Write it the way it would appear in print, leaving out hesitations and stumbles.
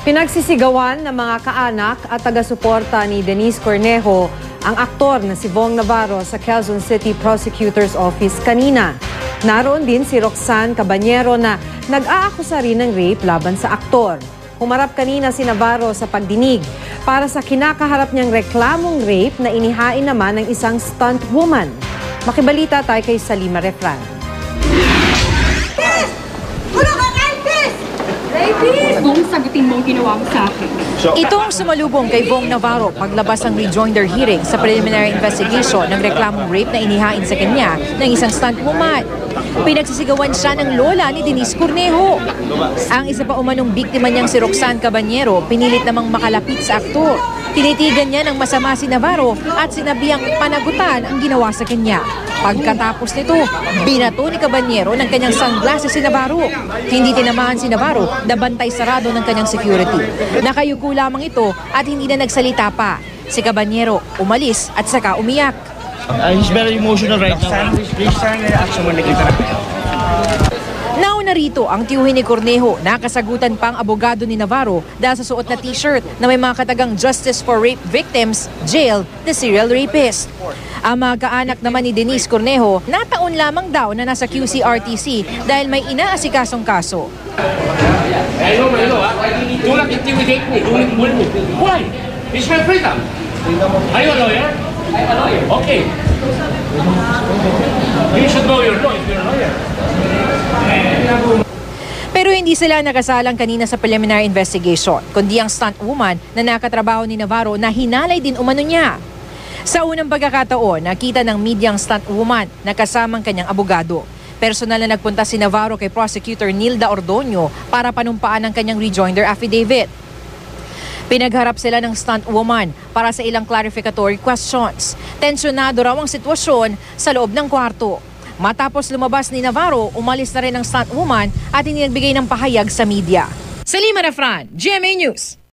Pinagsisigawan ng mga kaanak at taga-suporta ni Denise Cornejo ang aktor na si Vong Navarro sa Quezon City Prosecutor's Office kanina. Naroon din si Roxanne Cabanyero na nag-aakusa rin ng rape laban sa aktor. Humarap kanina si Navarro sa pagdinig para sa kinakaharap niyang reklamong rape na inihain naman ng isang stunt woman. Makibalita tayo kay Salima Refran. Bong, sagutin mo ang ginawa mo sa akin. Ito ang sumalubong kay Vong Navarro paglabas ng rejoinder hearing sa preliminary investigation ng reklamong rape na inihain sa kanya ng isang stunt woman. Pinagsisigawan siya ng lola ni Denise Cornejo. Ang isa pa umanong biktima niyang si Roxanne Cabanyero pinilit namang makalapit sa aktor. Tinitigan niya ng masama si Navarro at sinabihang panagutan ang ginawa sa kanya. Pagkatapos nito, binato ni Cabanyero ng kanyang sunglasses si Navarro. Hindi tinamaan si Navarro na bantay sarado ng kanyang security. Nakayuko lamang ito at hindi na nagsalita pa. Si Cabanyero umalis at saka umiyak. He's very emotional right now. Nauna rito ang tiyuhin ni Cornejo na kasagutan pang abogado ni Navarro dahil sa suot na t-shirt na may mga katagang Justice for Rape Victims, Jail the Serial Rapist. Ang mga kaanak naman ni Denise Cornejo, nataon lamang daw na nasa QCRTC dahil may inaasikasong kaso. Do not intimidate me. Do not bully me. Why? It's my freedom. Are you a lawyer? I'm a lawyer. Okay. You should know your law if you're a lawyer. Pero hindi sila nakasalang kanina sa preliminary investigation, kundi ang stunt woman na nakatrabaho ni Navarro na hinalay din umano niya. Sa unang pagkakataon, nakita ng media ang stunt woman na kasamang kanyang abogado. Personal na nagpunta si Navarro kay Prosecutor Nilda Ordoño para panumpaan ang kanyang rejoinder affidavit. Pinagharap sila ng stunt woman para sa ilang clarificatory questions. Tensyonado raw ang sitwasyon sa loob ng kwarto. Matapos lumabas ni Navarro, umalis na rin ang stunt woman at hindi nagbigay ng pahayag sa media. Salima Refran, GMA News.